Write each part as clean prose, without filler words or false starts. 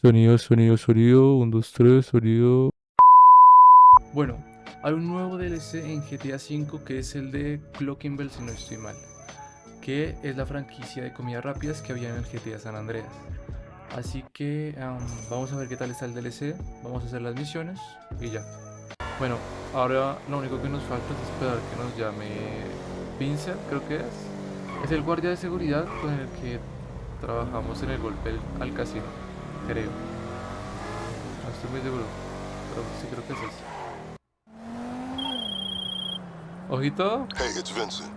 Sonido, sonido, sonido. Un, dos, tres, sonido. Bueno, hay un nuevo DLC en GTA V que es el de Cluckin Bell, si no estoy mal. Que es la franquicia de comidas rápidas que había en el GTA San Andreas. Así que vamos a ver qué tal está el DLC. Vamos a hacer las misiones y ya. Bueno, ahora lo único que nos falta es esperar que nos llame Vicent, creo que es. Es el guardia de seguridad con el que trabajamos en el golpe al casino, creo. No estoy muy seguro, pero sí creo que es ese. Ojito. Hey, it's Vincent.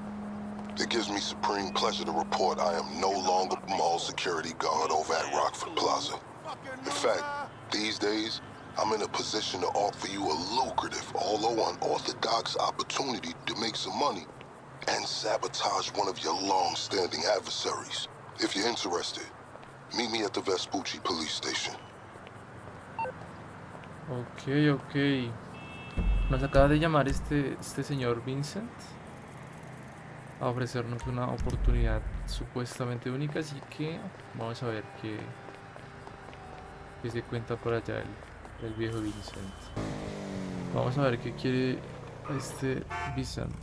It gives me supreme pleasure to report I am no longer mall security guard over at Rockford Plaza. In fact, these days, I'm in a position to offer you a lucrative, although unorthodox opportunity to make some money and sabotage one of your long-standing adversaries. If you're interested, meet me at the Vespucci police station. Ok, ok. Nos acaba de llamar este señor Vicent a ofrecernos una oportunidad supuestamente única, así que vamos a ver qué se cuenta por allá el viejo Vicent. Vamos a ver qué quiere este Vicent.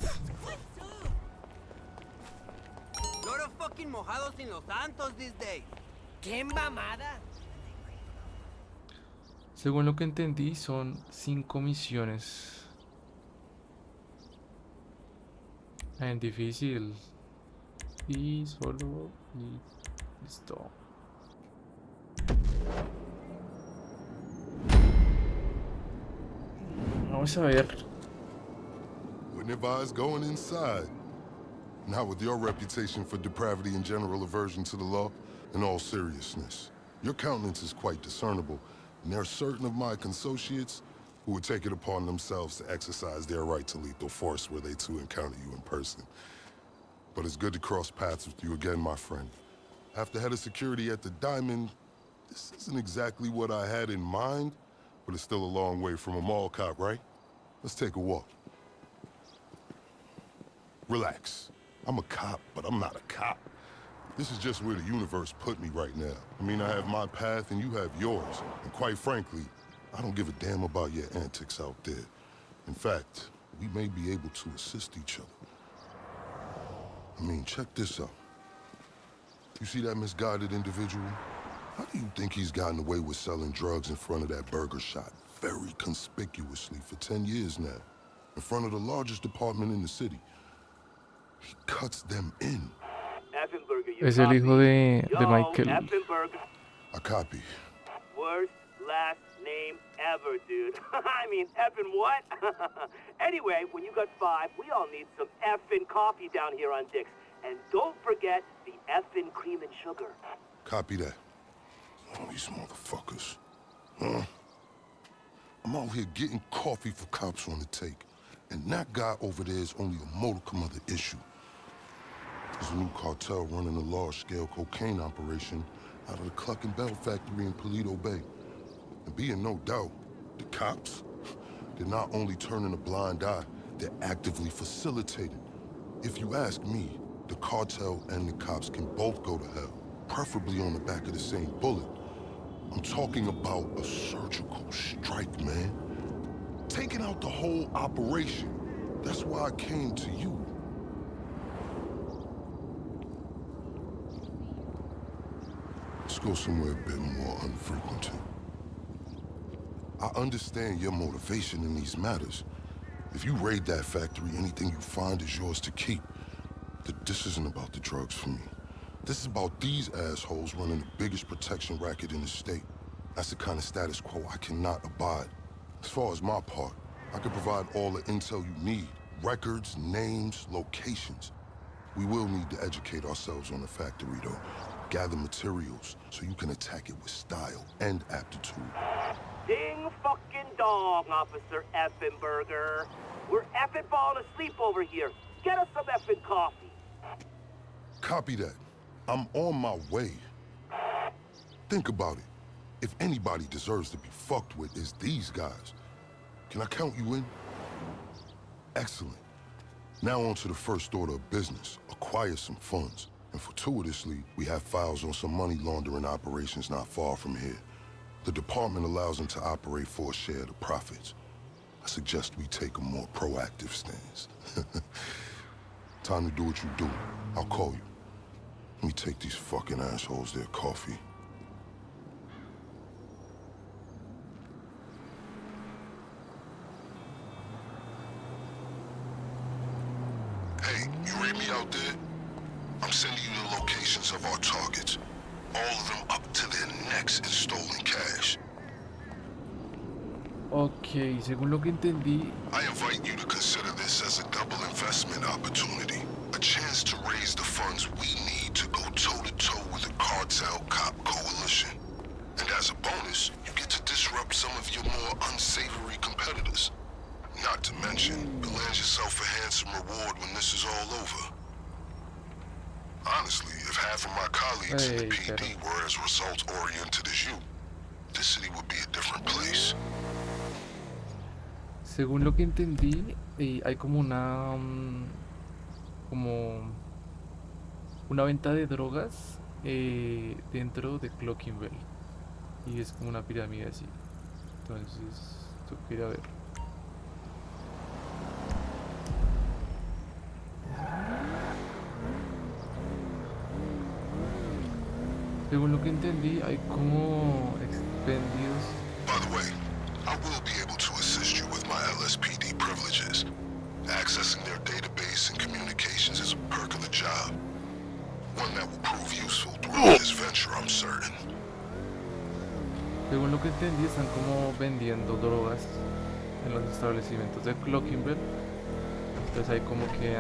Lot of fucking mojados en Los Santos these days. ¡Qué mamada! Según lo que entendí, son 5 misiones. En difícil. Y solo. Y listo. Vamos a ver. Wouldn't advise going inside. Not with your reputation for depravity and general aversion to the law. In all seriousness, your countenance is quite discernible, and there are certain of my consociates who would take it upon themselves to exercise their right to lethal force were they to encounter you in person. But it's good to cross paths with you again, my friend. After head of security at the Diamond, this isn't exactly what I had in mind, but it's still a long way from a mall cop, right? Let's take a walk. Relax. I'm a cop, but I'm not a cop. This is just where the universe put me right now. I mean, I have my path and you have yours. And quite frankly, I don't give a damn about your antics out there. In fact, we may be able to assist each other. I mean, check this out. You see that misguided individual? How do you think he's gotten away with selling drugs in front of that burger shop very conspicuously for 10 years now? In front of the largest department in the city. He cuts them in. Effenberger, you Es el hijo copy? de Yo, Michael. Effenberger. I copy. Worst last name ever, dude. I mean, effing what? Anyway, when you got 5, we all need some effing coffee down here on Dick's. And don't forget the effing cream and sugar. Copy that. Oh, these motherfuckers. Huh? I'm out here getting coffee for cops on the take. And that guy over there is only a modicum of the issue. There's a new cartel running a large-scale cocaine operation out of the CLUCKIN BELL factory in Paleto Bay. And be in no doubt, the cops, they're not only turning a blind eye, they're actively facilitating. If you ask me, the cartel and the cops can both go to hell, preferably on the back of the same bullet. I'm talking about a surgical strike, man. Taking out the whole operation. That's why I came to you. Let's go somewhere a bit more unfrequented. I understand your motivation in these matters. If you raid that factory, anything you find is yours to keep. This isn't about the drugs for me. This is about these assholes running the biggest protection racket in the state. That's the kind of status quo I cannot abide. As far as my part, I can provide all the intel you need. Records, names, locations. We will need to educate ourselves on the factory, though. Gather materials so you can attack it with style and aptitude. Ding fucking dong, Officer Effenberger. We're effing falling asleep over here. Get us some effing coffee. Copy that. I'm on my way. Think about it. If anybody deserves to be fucked with, it's these guys. Can I count you in? Excellent. Now on to the first order of business. Acquire some funds. And fortuitously, we have files on some money laundering operations not far from here. The department allows them to operate for a share of the profits. I suggest we take a more proactive stance. Time to do what you do. I'll call you. Let me take these fucking assholes their coffee. Hey, you read me out there? I'm sending you the locations of our targets. All of them up to their necks in stolen cash. Ok, según lo que entendí, I invite you to consider this as a double investment opportunity. A chance to raise the funds we need to go toe-to-toe with the cartel cop coalition. And as a bonus, you get to disrupt some of your more unsavory competitors. Not to mention, you'll land yourself a handsome reward when this is all over. Honestly, if half of my colleagues in the PD were as result-oriented as you, this city would be a different place. según lo que entendí, hay como una venta de drogas dentro de Cluckin Bell. Y es como una pirámide así. Entonces, tengo que ir a ver. Según lo que entendí, hay como expendios. By the way, I will be able to assist you with my LSPD privileges. Accessing their database and communications is a perk of the job. One that will prove useful throughout this venture, I'm certain. Según lo que entendí, están como vendiendo drogas en los establecimientos de Cluckin Bell. Entonces hay como que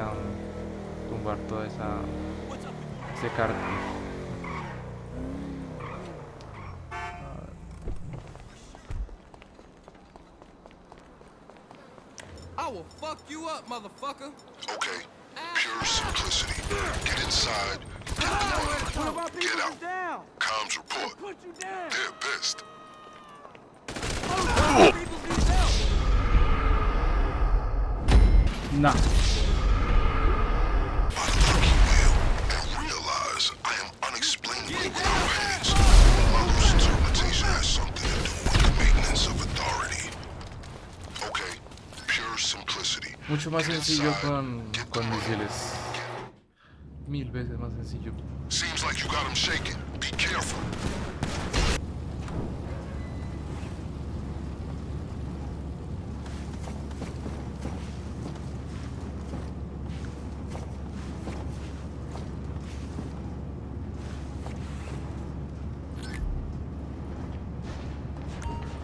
tumbar toda ese cartel. I will fuck you up, motherfucker. Okay, pure simplicity. Get inside, get the money, get out. Down. Comms report. Put you down. They're pissed. People need help. Nah. By the lucky wheel, and realize I am unexplainably with no hands. My loose interpretation has something to do with the maintenance of authority. Okay, pure simplicity. Mucho más Get sencillo inside, con get the money. misiles. 1000 veces más sencillo. Seems like you got him shaking. Be careful.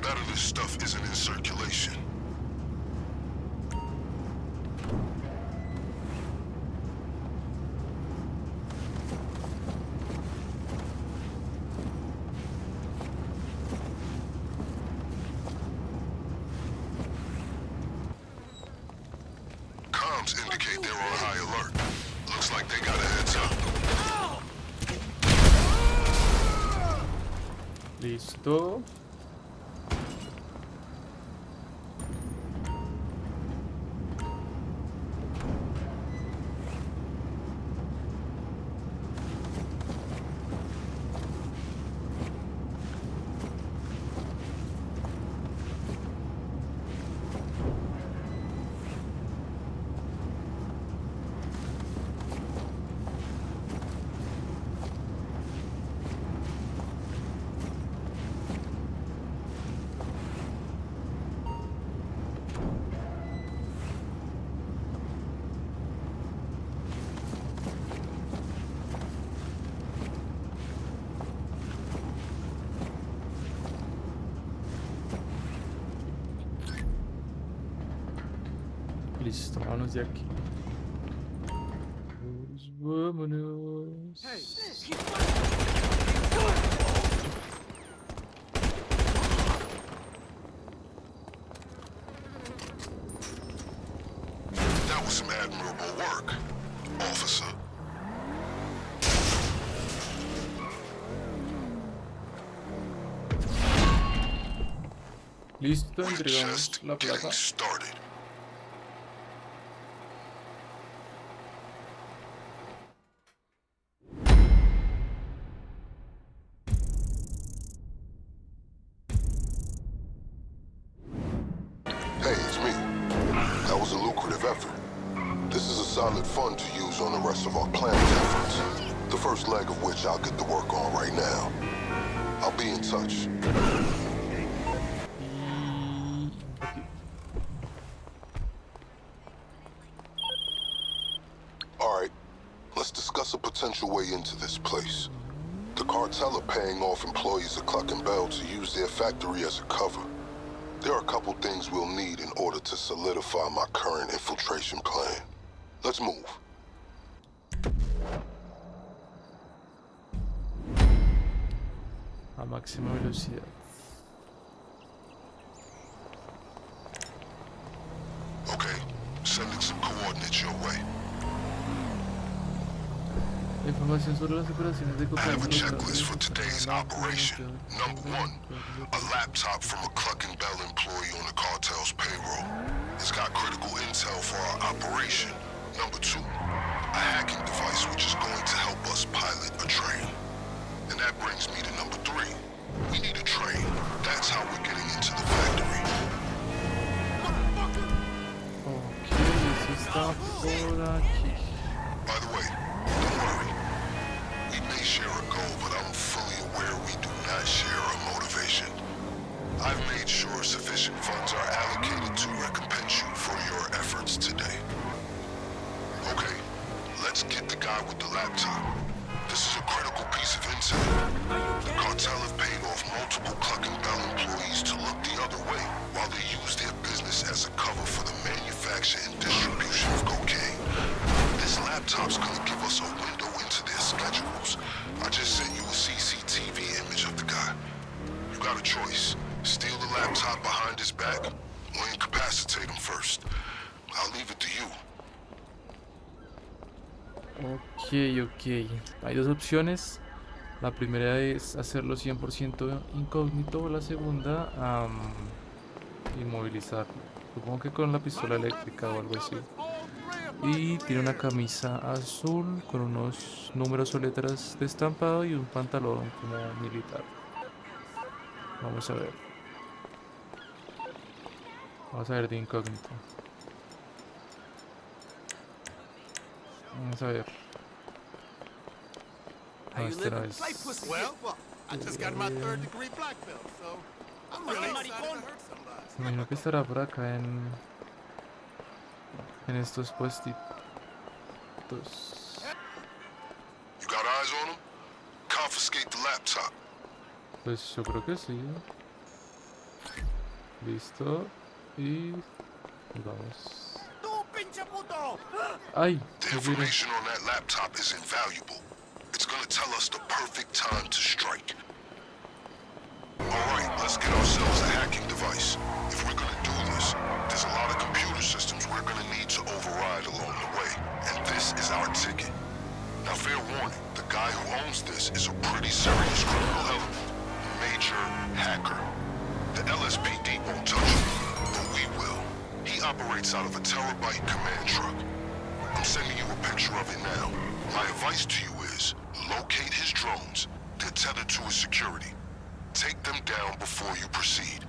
Better this stuff isn't in circulation. Comms indicate they're on high alert. Looks like they got a heads up. Listo. Listo, vámonos de aquí. Pues vámonos. That was some admirable work, officer. Listo, We're entregamos just la getting placa. started. solid fund to use on the rest of our planning efforts. The first leg of which I'll get to work on right now. I'll be in touch. All right, let's discuss a potential way into this place. The cartel are paying off employees of CLUCKIN BELL to use their factory as a cover. There are a couple things we'll need in order to solidify my current infiltration plan. Let's move. A máxima velocidad. Okay, sending some coordinates your way. Información sobre las operaciones de I have a cocaína. checklist for today's operation. Number 1, a laptop from a CLUCKIN BELL employee on the cartel's payroll. It's got critical intel for our operation. Number 2, a hacking device which is going to help us pilot a train. And that brings me to number 3. We need a train. That's how we're getting into the factory. Ok, eso está por aquí. By the way, don't worry. We may share a goal, but I'm fully aware we do not share a motivation. I've made sure sufficient funds are allocated to recompense you for your efforts today. Okay, let's get the guy with the laptop. This is a critical piece of intel. The cartel have paid off multiple CLUCKIN BELL employees to look the other way while they use their business as a cover for the manufacture and distribution of cocaine. This laptop's gonna give us a window into their schedules. I just sent you a CCTV image of the guy. You got a choice. Steal the laptop behind his back or incapacitate him first. I'll leave it to you. Ok. Hay dos opciones. La primera es hacerlo 100% incógnito. La segunda, inmovilizarlo. Supongo que con la pistola eléctrica o algo así. Y tiene una camisa azul con unos números o letras de estampado y un pantalón como militar. Vamos a ver. Vamos a ver de incógnito. Vamos a ver. How No, you este no living? es. Well, I just got my 3rd degree black belt, so I'm really excited to hurt somebody. Me imagino que estará por acá en estos puestitos. You got eyes on him? Confiscate the laptop. Pues yo creo que sí. Listo. Y vamos. ¡Ay! The Me tiré. information on that laptop is invaluable. It's gonna tell us the perfect time to strike. Alright, let's get ourselves a hacking device. If we're gonna do this, there's a lot of computer systems we're gonna need to override along the way. And this is our ticket. Now, fair warning, the guy who owns this is a pretty serious criminal element. Major hacker. The LSPD won't touch him, but we will. He operates out of a terabyte command truck. I'm sending you a picture of it now. My advice to you is, locate his drones. They're tethered to his security. Take them down before you proceed.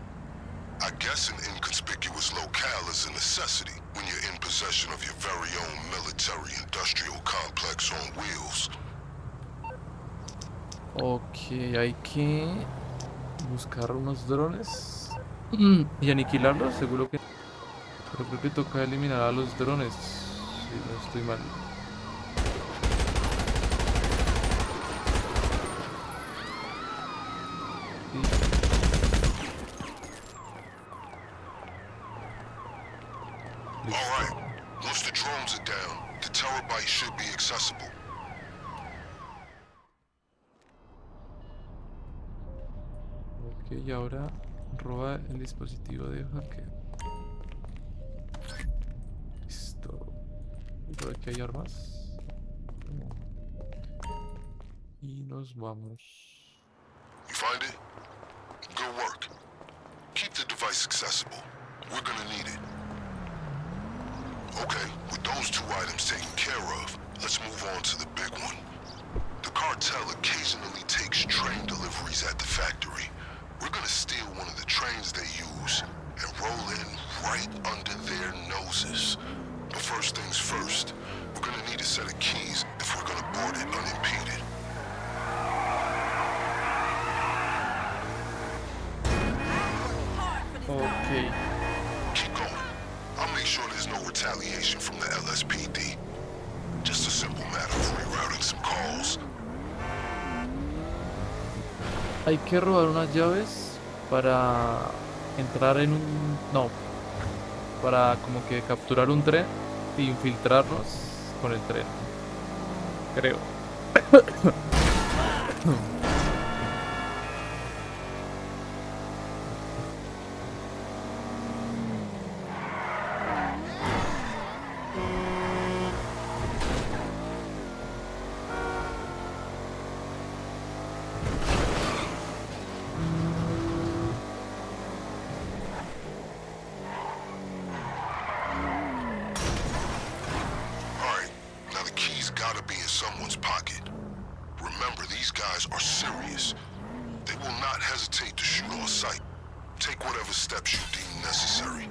I guess an inconspicuous locale is a necessity when you're in possession of your very own military-industrial complex on wheels. Ok, hay que buscar unos drones y aniquilarlos, seguro que. Pero creo que toca eliminar a los drones, si no estoy mal. Alright, once the drones are down, the terabyte should be accessible. Ok, y ahora roba el dispositivo de hackeo. Listo. Y por aquí hay armas. Y nos vamos. You find it? Good work. Keep the device accessible. We're gonna need it. Okay, with those two items taken care of, let's move on to the big one. The cartel occasionally takes train deliveries at the factory. We're gonna steal one of the trains they use and roll in right under their noses. But first things first, set of keys if we're gonna board it unimpeded. Ok. Keep going. I'll make sure there's no retaliation from the LSPD. Just a simple matter of rerouting some calls. Hay que robar unas llaves para entrar en un... No, para como que capturar un tren e infiltrarnos con el tren. Creo. Alright, now the keys gotta be in someone's pocket. Remember, these guys are serious. They will not hesitate to shoot on sight. Take whatever steps you deem necessary.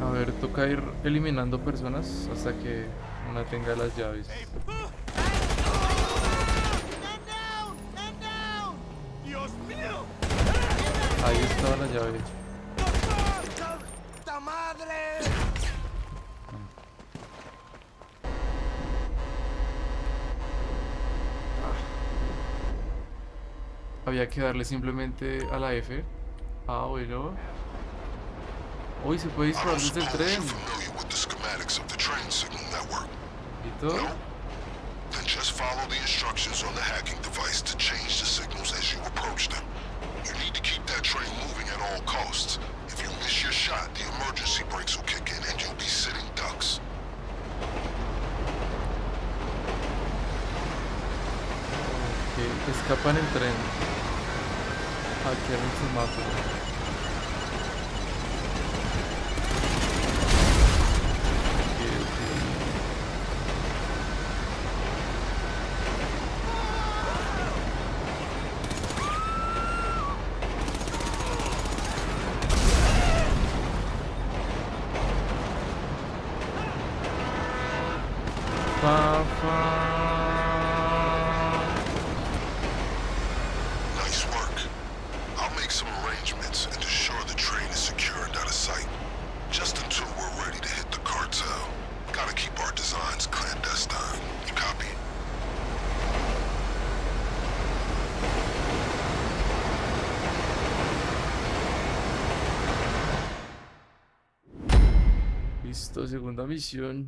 A ver, toca ir eliminando personas hasta que una tenga las llaves. Man down! Dios mío! Ahí estaba la llave. ¡Ta madre! Había que darle simplemente a la F. Ah, bueno. Uy, se puede I disparar don't desde el suppose tren. you're familiar with the schematics of the train signal network. ¿Y todo? Then just follow the instructions on the hacking device to change the signals as you approach them. You need to keep that train moving at all costs. If you miss your shot, the emergency brakes will kick in and you'll be sitting ducks. Que escapan el tren. Hackear el semáforo. Ok, ok. Fa. Nice work. I'll make some arrangements and assure the train is secure and out of sight. Just until we're ready to hit the cartel. Gotta keep our designs clandestine. You copy? Listo, segunda misión.